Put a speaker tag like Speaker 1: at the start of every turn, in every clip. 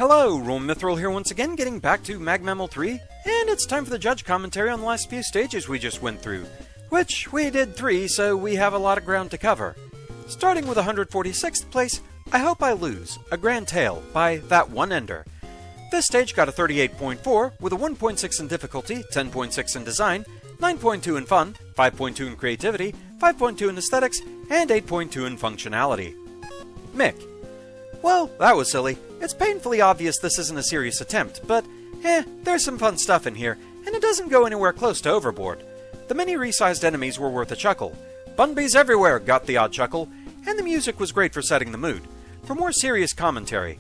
Speaker 1: Hello, RoahmMythril here once again, getting back to RoahmMythrill 3, and it's time for the judge commentary on the last few stages we just went through, which we did 3, so we have a lot of ground to cover. Starting with 146th place, I Hope I Lose, A Grand Tale, by That One Ender. This stage got a 38.4, with a 1.6 in difficulty, 10.6 in design, 9.2 in fun, 5.2 in creativity, 5.2 in aesthetics, and 8.2 in functionality. Mick. Well, that was silly. It's painfully obvious this isn't a serious attempt, but, there's some fun stuff in here, and it doesn't go anywhere close to overboard. The many resized enemies were worth a chuckle. Bunbees everywhere got the odd chuckle, and the music was great for setting the mood. For more serious commentary,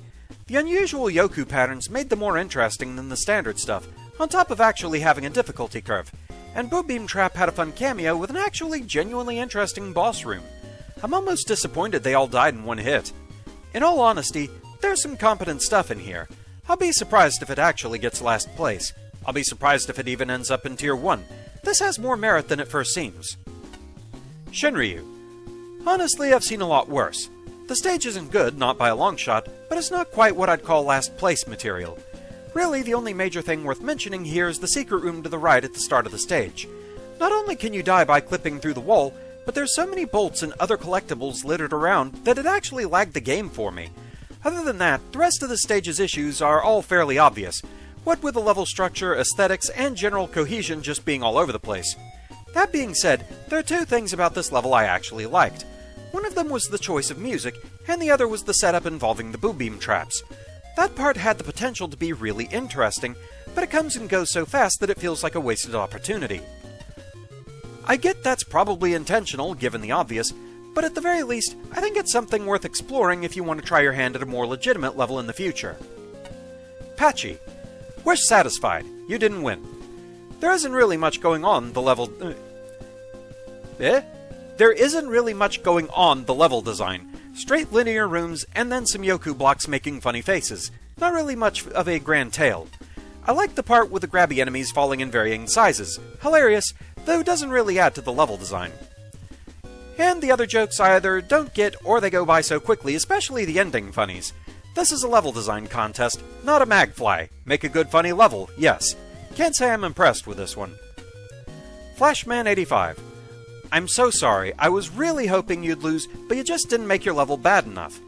Speaker 1: the unusual Yoku patterns made them more interesting than the standard stuff, on top of actually having a difficulty curve. And Boo Beam Trap had a fun cameo with an actually genuinely interesting boss room. I'm almost disappointed they all died in one hit. In all honesty, there's some competent stuff in here. I'll be surprised if it actually gets last place. I'll be surprised if it even ends up in Tier 1. This has more merit than it first seems. Shinryu. Honestly, I've seen a lot worse. The stage isn't good, not by a long shot, but it's not quite what I'd call last place material. Really, the only major thing worth mentioning here is the secret room to the right at the start of the stage. Not only can you die by clipping through the wall, but there's so many bolts and other collectibles littered around that it actually lagged the game for me. Other than that, the rest of the stage's issues are all fairly obvious, what with the level structure, aesthetics, and general cohesion just being all over the place. That being said, there are two things about this level I actually liked. One of them was the choice of music, and the other was the setup involving the Boo Beam traps. That part had the potential to be really interesting, but it comes and goes so fast that it feels like a wasted opportunity. I get that's probably intentional, given the obvious, but at the very least, I think it's something worth exploring if you want to try your hand at a more legitimate level in the future. Patchy. Wish satisfied. You didn't win. There isn't really much going on the level... There isn't really much going on the level design. Straight linear rooms, and then some Yoku blocks making funny faces. Not really much of a grand tale. I like the part with the grabby enemies falling in varying sizes. Hilarious, though doesn't really add to the level design. And the other jokes I either don't get or they go by so quickly, especially the ending funnies. This is a level design contest, not a magfly. Make a good funny level, yes. Can't say I'm impressed with this one. Flashman85. I'm so sorry, I was really hoping you'd lose, but you just didn't make your level bad enough.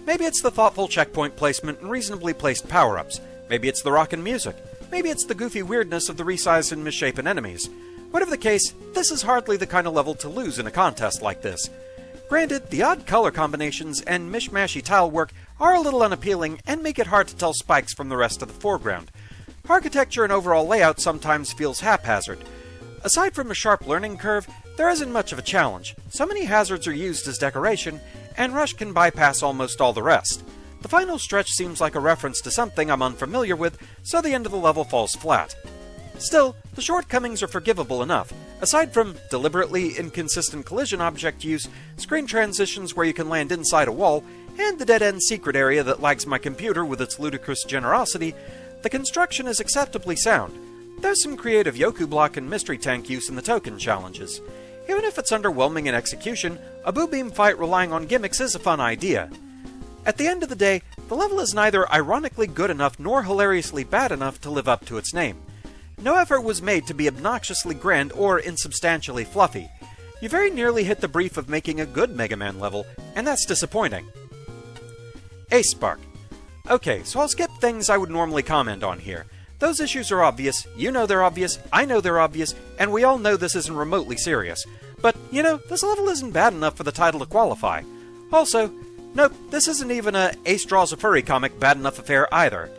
Speaker 1: Maybe it's the thoughtful checkpoint placement and reasonably placed power-ups. Maybe it's the rockin' music. Maybe it's the goofy weirdness of the resized and misshapen enemies. Whatever the case, this is hardly the kind of level to lose in a contest like this. Granted, the odd color combinations and mishmashy tile work are a little unappealing and make it hard to tell spikes from the rest of the foreground. Architecture and overall layout sometimes feels haphazard. Aside from a sharp learning curve, there isn't much of a challenge. So many hazards are used as decoration, and Rush can bypass almost all the rest. The final stretch seems like a reference to something I'm unfamiliar with, so the end of the level falls flat. Still, the shortcomings are forgivable enough. Aside from deliberately inconsistent collision object use, screen transitions where you can land inside a wall, and the dead-end secret area that lags my computer with its ludicrous generosity, the construction is acceptably sound. There's some creative Yoku block and mystery tank use in the token challenges. Even if it's underwhelming in execution, a Boo Beam fight relying on gimmicks is a fun idea. At the end of the day, the level is neither ironically good enough nor hilariously bad enough to live up to its name. No effort was made to be obnoxiously grand or insubstantially fluffy. You very nearly hit the brief of making a good Mega Man level, and that's disappointing. Ace Spark. Okay, so I'll skip things I would normally comment on here. Those issues are obvious, you know they're obvious, I know they're obvious, and we all know this isn't remotely serious. But, you know, this level isn't bad enough for the title to qualify. Also, nope, this isn't even a Ace Draws a Furry comic bad enough affair either.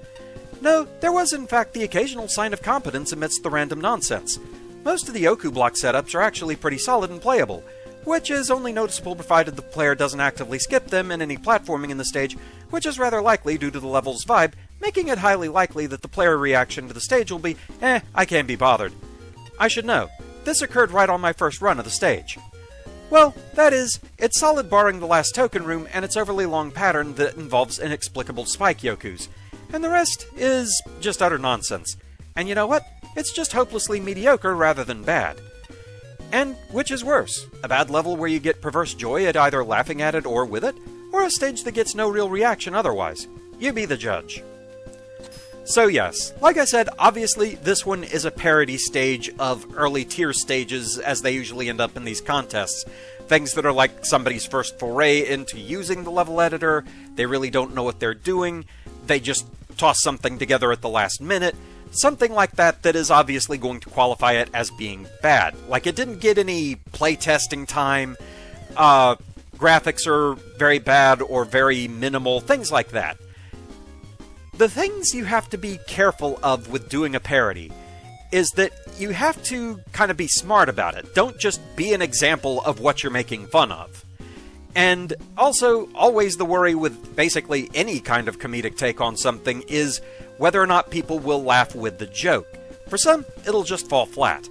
Speaker 1: No, there was in fact the occasional sign of competence amidst the random nonsense. Most of the Yoku block setups are actually pretty solid and playable, which is only noticeable provided the player doesn't actively skip them in any platforming in the stage, which is rather likely due to the level's vibe, making it highly likely that the player reaction to the stage will be, I can't be bothered. I should know, this occurred right on my first run of the stage. Well, that is, it's solid barring the last token room and its overly long pattern that involves inexplicable spike Yokus. And the rest is just utter nonsense. And you know what? It's just hopelessly mediocre rather than bad. And which is worse? A bad level where you get perverse joy at either laughing at it or with it? Or a stage that gets no real reaction otherwise? You be the judge. So yes, like I said, obviously this one is a parody stage of early tier stages as they usually end up in these contests. Things that are like somebody's first foray into using the level editor, they really don't know what they're doing, they just toss something together at the last minute, something like that that is obviously going to qualify it as being bad. Like it didn't get any playtesting time, graphics are very bad or very minimal, things like that. The things you have to be careful of with doing a parody is that you have to kind of be smart about it. Don't just be an example of what you're making fun of. And also, always the worry with basically any kind of comedic take on something is whether or not people will laugh with the joke. For some, it'll just fall flat.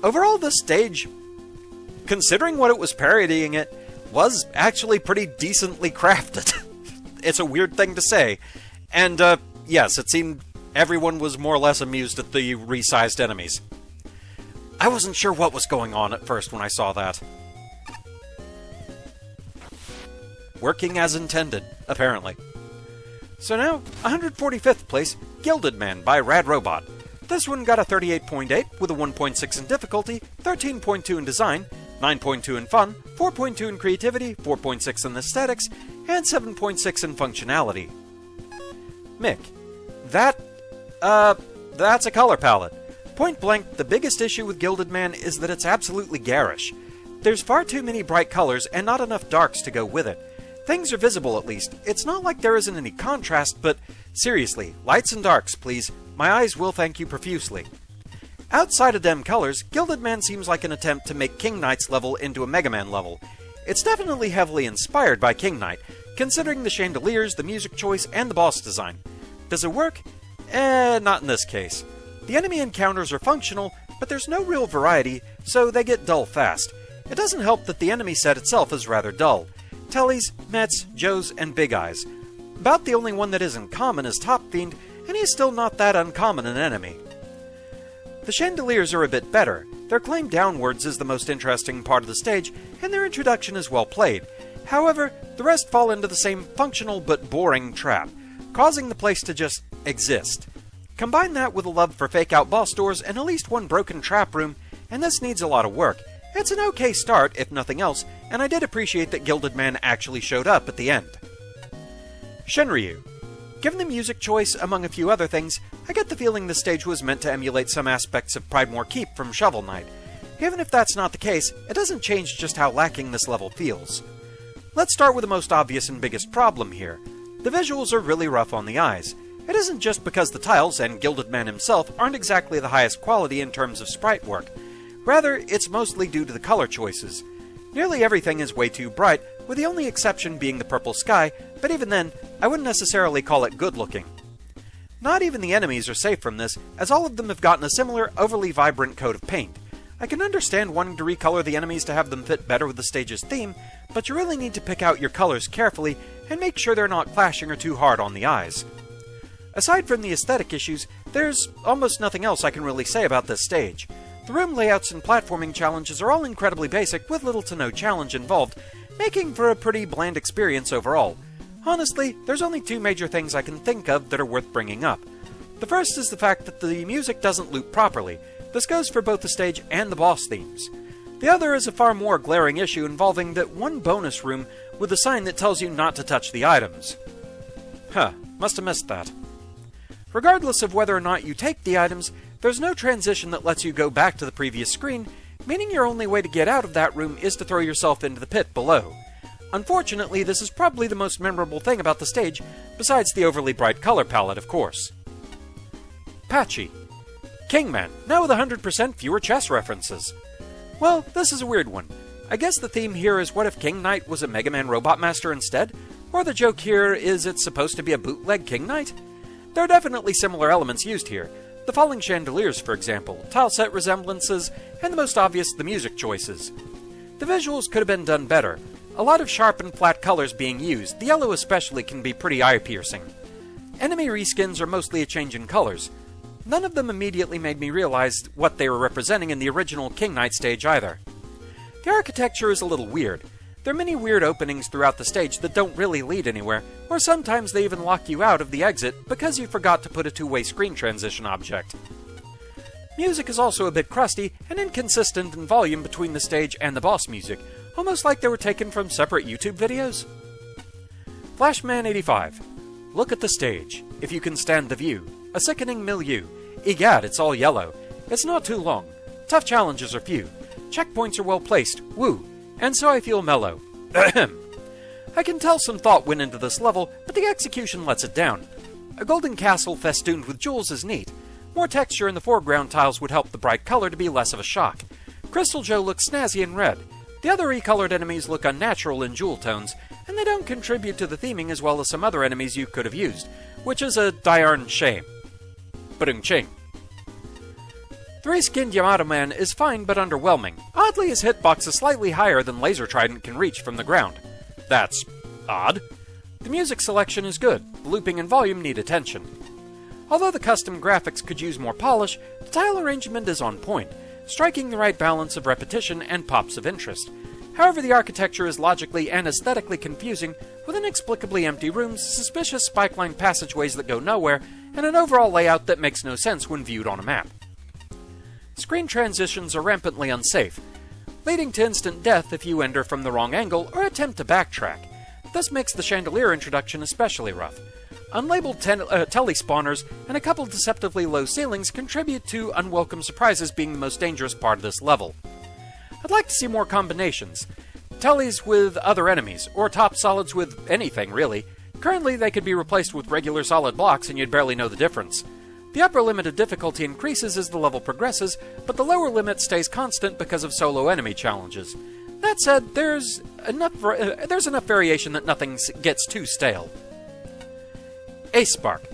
Speaker 1: Overall, this stage, considering what it was parodying it, was actually pretty decently crafted. It's a weird thing to say. And, yes, it seemed everyone was more or less amused at the resized enemies. I wasn't sure what was going on at first when I saw that. Working as intended, apparently. So now, 145th place, Gilded Man by Rad Robot. This one got a 38.8 with a 1.6 in difficulty, 13.2 in design, 9.2 in fun, 4.2 in creativity, 4.6 in aesthetics, and 7.6 in functionality. Mick, that's a color palette. Point blank, the biggest issue with Gilded Man is that it's absolutely garish. There's far too many bright colors and not enough darks to go with it. Things are visible at least. It's not like there isn't any contrast, but seriously, lights and darks, please. My eyes will thank you profusely. Outside of them colors, Gilded Man seems like an attempt to make King Knight's level into a Mega Man level. It's definitely heavily inspired by King Knight, considering the chandeliers, the music choice, and the boss design. Does it work? Not in this case. The enemy encounters are functional, but there's no real variety, so they get dull fast. It doesn't help that the enemy set itself is rather dull. Tellies, Mets, Joes, and Big Eyes. About the only one that isn't common is Top Fiend, and he's still not that uncommon an enemy. The chandeliers are a bit better. Their climb downwards is the most interesting part of the stage, and their introduction is well played. However, the rest fall into the same functional but boring trap, causing the place to just exist. Combine that with a love for fake-out boss doors and at least one broken trap room, and this needs a lot of work. It's an okay start, if nothing else, and I did appreciate that Gilded Man actually showed up at the end. Shenryu. Given the music choice, among a few other things, I get the feeling this stage was meant to emulate some aspects of Pridemore Keep from Shovel Knight. Even if that's not the case, it doesn't change just how lacking this level feels. Let's start with the most obvious and biggest problem here. The visuals are really rough on the eyes. It isn't just because the tiles and Gilded Man himself aren't exactly the highest quality in terms of sprite work. Rather, it's mostly due to the color choices. Nearly everything is way too bright, with the only exception being the purple sky, but even then, I wouldn't necessarily call it good looking. Not even the enemies are safe from this, as all of them have gotten a similar, overly vibrant coat of paint. I can understand wanting to recolor the enemies to have them fit better with the stage's theme, but you really need to pick out your colors carefully and make sure they're not clashing or too hard on the eyes. Aside from the aesthetic issues, there's almost nothing else I can really say about this stage. The room layouts and platforming challenges are all incredibly basic with little to no challenge involved, making for a pretty bland experience overall. Honestly, there's only two major things I can think of that are worth bringing up. The first is the fact that the music doesn't loop properly. This goes for both the stage and the boss themes. The other is a far more glaring issue involving that one bonus room with a sign that tells you not to touch the items. Must have missed that. Regardless of whether or not you take the items, there's no transition that lets you go back to the previous screen, meaning your only way to get out of that room is to throw yourself into the pit below. Unfortunately, this is probably the most memorable thing about the stage, besides the overly bright color palette, of course. Patchy. Kingman, now with 100% fewer chess references. Well, this is a weird one. I guess the theme here is what if King Knight was a Mega Man Robot Master instead? Or the joke here is it's supposed to be a bootleg King Knight? There are definitely similar elements used here. The falling chandeliers, for example, tile set resemblances, and the most obvious, the music choices. The visuals could have been done better. A lot of sharp and flat colors being used, the yellow especially can be pretty eye-piercing. Enemy reskins are mostly a change in colors. None of them immediately made me realize what they were representing in the original King Knight stage either. The architecture is a little weird. There are many weird openings throughout the stage that don't really lead anywhere, or sometimes they even lock you out of the exit because you forgot to put a two-way screen transition object. Music is also a bit crusty and inconsistent in volume between the stage and the boss music, almost like they were taken from separate YouTube videos. Flashman85. Look at the stage, if you can stand the view. A sickening milieu. Egad, it's all yellow. It's not too long. Tough challenges are few. Checkpoints are well placed. Woo. And so I feel mellow. Ahem. I can tell some thought went into this level, but the execution lets it down. A golden castle festooned with jewels is neat. More texture in the foreground tiles would help the bright color to be less of a shock. Crystal Joe looks snazzy in red. The other recolored enemies look unnatural in jewel tones, and they don't contribute to the theming as well as some other enemies you could have used, which is a darn shame. Ba-dum-ching. Three-skinned Yamato Man is fine but underwhelming. Oddly, his hitbox is slightly higher than Laser Trident can reach from the ground. That's odd. The music selection is good. The looping and volume need attention. Although the custom graphics could use more polish, the tile arrangement is on point, striking the right balance of repetition and pops of interest. However, the architecture is logically and aesthetically confusing, with inexplicably empty rooms, suspicious spike-lined passageways that go nowhere, and an overall layout that makes no sense when viewed on a map. Screen transitions are rampantly unsafe, leading to instant death if you enter from the wrong angle or attempt to backtrack. This makes the chandelier introduction especially rough. Unlabeled telespawners and a couple deceptively low ceilings contribute to unwelcome surprises being the most dangerous part of this level. I'd like to see more combinations. Tellies with other enemies, or top solids with anything, really. Currently, they could be replaced with regular solid blocks and you'd barely know the difference. The upper limit of difficulty increases as the level progresses, but the lower limit stays constant because of solo enemy challenges. That said, there's enough variation that nothing gets too stale. Ace Spark.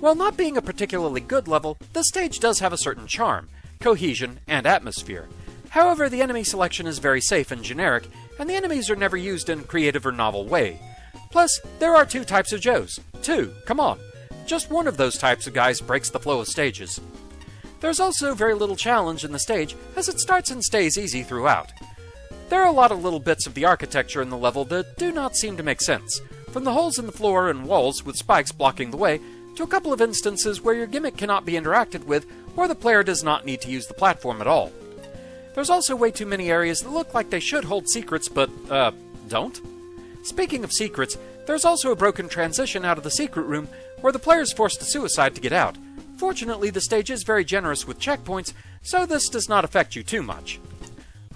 Speaker 1: While not being a particularly good level, the stage does have a certain charm, cohesion, and atmosphere. However, the enemy selection is very safe and generic, and the enemies are never used in a creative or novel way. Plus, there are two types of Joes. Two, come on. Just one of those types of guys breaks the flow of stages. There's also very little challenge in the stage, as it starts and stays easy throughout. There are a lot of little bits of the architecture in the level that do not seem to make sense, from the holes in the floor and walls with spikes blocking the way, to a couple of instances where your gimmick cannot be interacted with, or the player does not need to use the platform at all. There's also way too many areas that look like they should hold secrets, but, don't? Speaking of secrets, there's also a broken transition out of the secret room, where the player is forced to suicide to get out. Fortunately, the stage is very generous with checkpoints, so this does not affect you too much.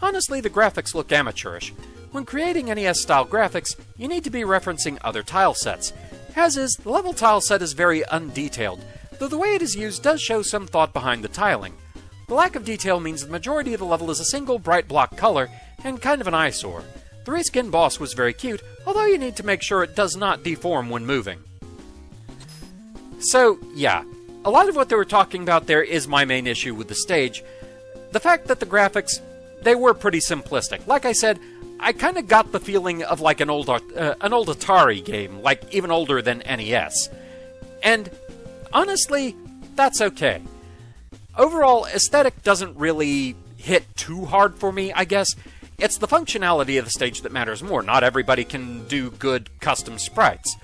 Speaker 1: Honestly, the graphics look amateurish. When creating NES-style graphics, you need to be referencing other tile sets. As is, the level tile set is very undetailed, though the way it is used does show some thought behind the tiling. The lack of detail means the majority of the level is a single bright block color, and kind of an eyesore. The reskin boss was very cute, although you need to make sure it does not deform when moving. So, yeah, a lot of what they were talking about there is my main issue with the stage. The fact that the graphics, they were pretty simplistic. Like I said, I kind of got the feeling of like an old Atari game, like even older than NES. And honestly, that's okay. Overall, aesthetic doesn't really hit too hard for me, I guess. It's the functionality of the stage that matters more. Not everybody can do good custom sprites.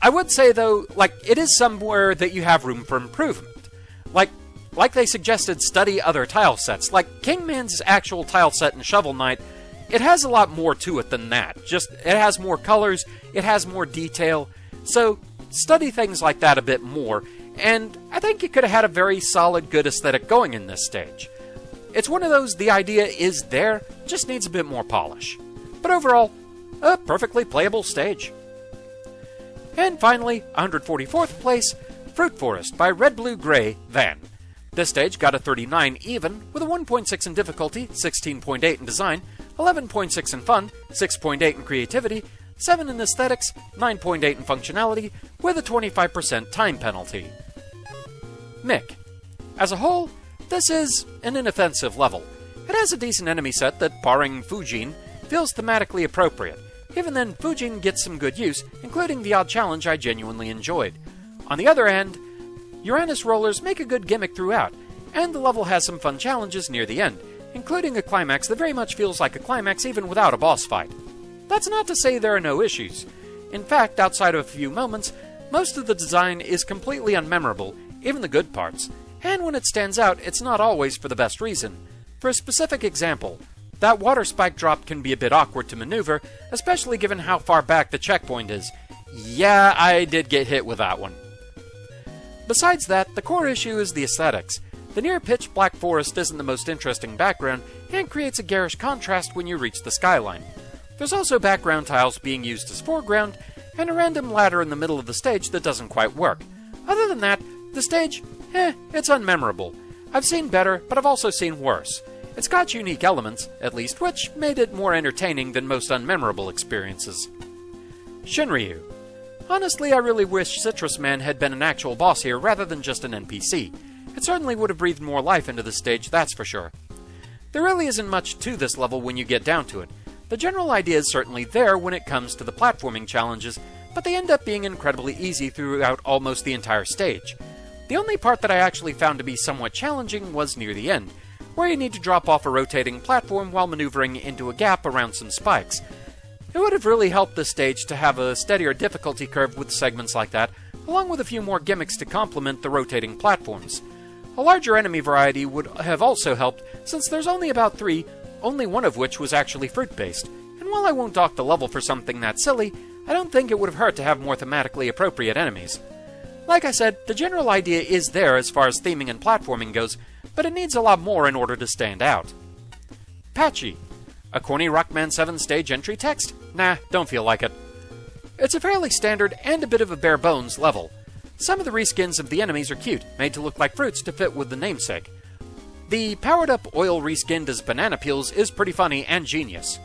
Speaker 1: I would say, though, like, it is somewhere that you have room for improvement. Like they suggested, study other tile sets. Like Kingman's actual tile set in Shovel Knight, it has a lot more to it than that. Just, it has more colors, it has more detail. So, study things like that a bit more, and I think you could have had a very solid, good aesthetic going in this stage. It's one of those, the idea is there, just needs a bit more polish. But overall, a perfectly playable stage. And finally, 144th place, Fruit Forest by Red Blue Gray Van. This stage got a 39 even, with a 1.6 in difficulty, 16.8 in design, 11.6 in fun, 6.8 in creativity, 7 in aesthetics, 9.8 in functionality, with a 25% time penalty. Mick. As a whole, this is an inoffensive level. It has a decent enemy set that, barring Fujin, feels thematically appropriate. Even then, Fujin gets some good use, including the odd challenge I genuinely enjoyed. On the other hand, Uranus rollers make a good gimmick throughout, and the level has some fun challenges near the end, including a climax that very much feels like a climax even without a boss fight. That's not to say there are no issues. In fact, outside of a few moments, most of the design is completely unmemorable, even the good parts. And when it stands out, it's not always for the best reason. For a specific example, that water spike drop can be a bit awkward to maneuver, especially given how far back the checkpoint is. Yeah, I did get hit with that one. Besides that, the core issue is the aesthetics. The near pitch black forest isn't the most interesting background, and creates a garish contrast when you reach the skyline. There's also background tiles being used as foreground, and a random ladder in the middle of the stage that doesn't quite work. Other than that, the stage, it's unmemorable. I've seen better, but I've also seen worse. It's got unique elements, at least, which made it more entertaining than most unmemorable experiences. Shinryu. Honestly, I really wish Citrus Man had been an actual boss here rather than just an NPC. It certainly would have breathed more life into the stage, that's for sure. There really isn't much to this level when you get down to it. The general idea is certainly there when it comes to the platforming challenges, but they end up being incredibly easy throughout almost the entire stage. The only part that I actually found to be somewhat challenging was near the end, where you need to drop off a rotating platform while maneuvering into a gap around some spikes. It would have really helped this stage to have a steadier difficulty curve with segments like that, along with a few more gimmicks to complement the rotating platforms. A larger enemy variety would have also helped, since there's only about 3, only one of which was actually fruit-based. And while I won't dock the level for something that silly, I don't think it would have hurt to have more thematically appropriate enemies. Like I said, the general idea is there as far as theming and platforming goes, but it needs a lot more in order to stand out. Patchy. A corny Rockman 7 stage entry text? Nah, don't feel like it. It's a fairly standard and a bit of a bare bones level. Some of the reskins of the enemies are cute, made to look like fruits to fit with the namesake. The powered-up oil reskinned as banana peels is pretty funny and genius.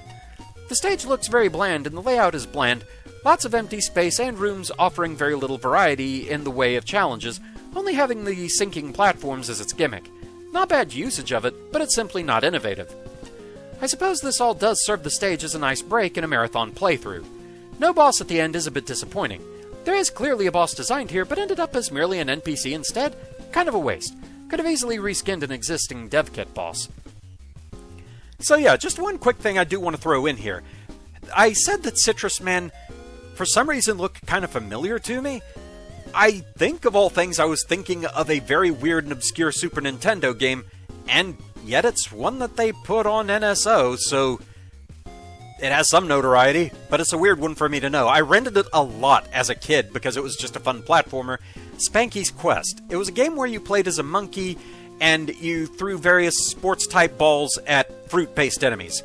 Speaker 1: The stage looks very bland and the layout is bland, lots of empty space and rooms offering very little variety in the way of challenges, only having the sinking platforms as its gimmick. Not bad usage of it, but it's simply not innovative. I suppose this all does serve the stage as a nice break in a marathon playthrough. No boss at the end is a bit disappointing. There is clearly a boss designed here, but ended up as merely an NPC instead? Kind of a waste. Could have easily reskinned an existing dev kit boss. So yeah, just one quick thing I do want to throw in here. I said that Citrus Man, for some reason, looked kind of familiar to me. I think, of all things, I was thinking of a very weird and obscure Super Nintendo game, and yet it's one that they put on NSO, so it has some notoriety, but it's a weird one for me to know. I rented it a lot as a kid because it was just a fun platformer. Spanky's Quest. It was a game where you played as a monkey and you threw various sports-type balls at fruit-based enemies.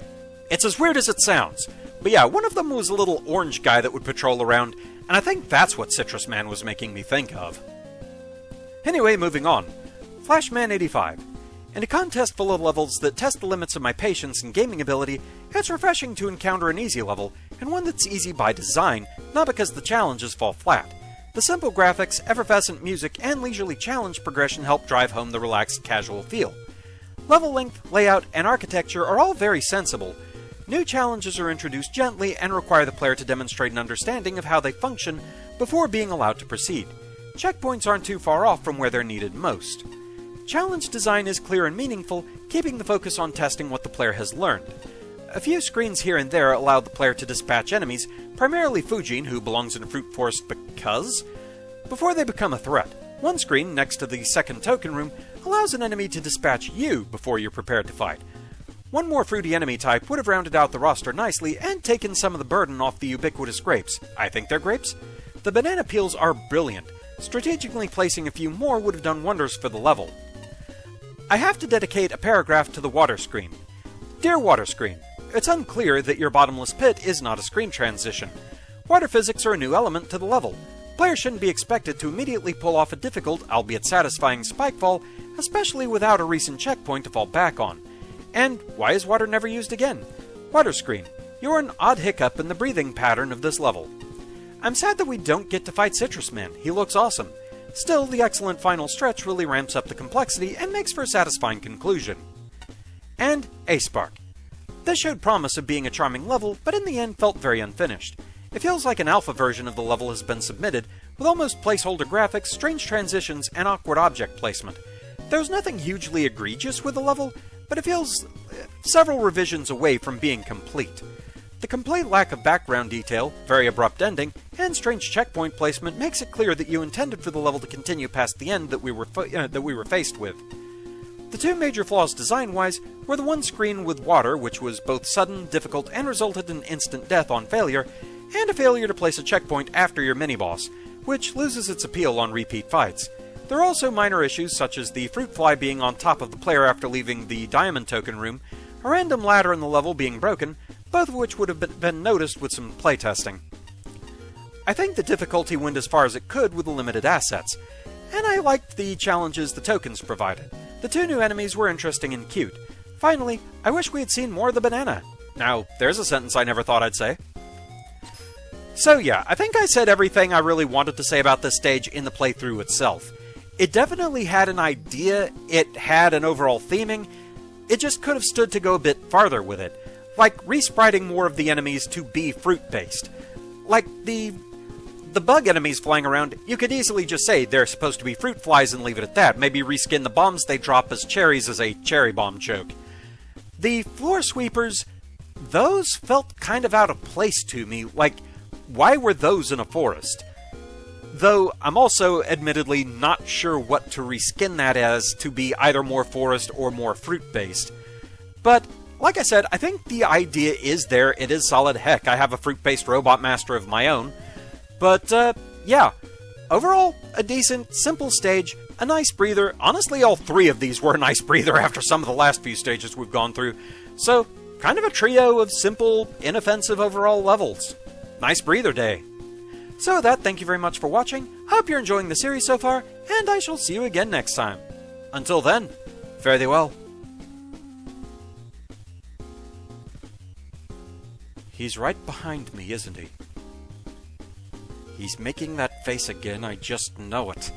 Speaker 1: It's as weird as it sounds. But yeah, one of them was a little orange guy that would patrol around, and I think that's what Citrus Man was making me think of. Anyway, moving on. Flashman 85. In a contest full of levels that test the limits of my patience and gaming ability, it's refreshing to encounter an easy level, and one that's easy by design, not because the challenges fall flat. The simple graphics, effervescent music, and leisurely challenge progression help drive home the relaxed, casual feel. Level length, layout, and architecture are all very sensible. New challenges are introduced gently and require the player to demonstrate an understanding of how they function before being allowed to proceed. Checkpoints aren't too far off from where they're needed most. Challenge design is clear and meaningful, keeping the focus on testing what the player has learned. A few screens here and there allow the player to dispatch enemies, primarily Fujin, who belongs in a fruit forest because, before they become a threat. One screen, next to the second token room, allows an enemy to dispatch you before you're prepared to fight. One more fruity enemy type would have rounded out the roster nicely and taken some of the burden off the ubiquitous grapes. I think they're grapes? The banana peels are brilliant. Strategically placing a few more would have done wonders for the level. I have to dedicate a paragraph to the water screen. Dear water screen, it's unclear that your bottomless pit is not a screen transition. Water physics are a new element to the level. Players shouldn't be expected to immediately pull off a difficult, albeit satisfying, spikefall, especially without a recent checkpoint to fall back on. And why is water never used again? Water screen, you're an odd hiccup in the breathing pattern of this level. I'm sad that we don't get to fight Citrus Man. He looks awesome. Still, the excellent final stretch really ramps up the complexity and makes for a satisfying conclusion. And A-Spark. This showed promise of being a charming level, but in the end felt very unfinished. It feels like an alpha version of the level has been submitted, with almost placeholder graphics, strange transitions, and awkward object placement. There's nothing hugely egregious with the level, but it feels several revisions away from being complete. The complete lack of background detail, very abrupt ending, and strange checkpoint placement makes it clear that you intended for the level to continue past the end that we were faced with. The two major flaws design-wise were the one screen with water, which was both sudden, difficult, and resulted in instant death on failure, and a failure to place a checkpoint after your mini-boss, which loses its appeal on repeat fights. There are also minor issues such as the fruit fly being on top of the player after leaving the diamond token room, a random ladder in the level being broken, both of which would have been noticed with some playtesting. I think the difficulty went as far as it could with the limited assets, and I liked the challenges the tokens provided. The two new enemies were interesting and cute. Finally, I wish we had seen more of the banana. Now, there's a sentence I never thought I'd say. So yeah, I think I said everything I really wanted to say about this stage in the playthrough itself. It definitely had an idea, it had an overall theming, it just could have stood to go a bit farther with it. Like respriting more of the enemies to be fruit-based. Like the bug enemies flying around, you could easily just say they're supposed to be fruit flies and leave it at that. Maybe reskin the bombs they drop as cherries as a cherry bomb joke. The floor sweepers, those felt kind of out of place to me. Like, why were those in a forest? Though I'm also admittedly not sure what to reskin that as to be either more forest or more fruit-based. But like I said, I think the idea is there, it is solid. Heck, I have a fruit-based robot master of my own. But, yeah. Overall, a decent, simple stage, a nice breather. Honestly, all three of these were a nice breather after some of the last few stages we've gone through. So, kind of a trio of simple, inoffensive overall levels. Nice breather day. So with that, thank you very much for watching. Hope you're enjoying the series so far, and I shall see you again next time. Until then, fare thee well. He's right behind me, isn't he? He's making that face again, I just know it.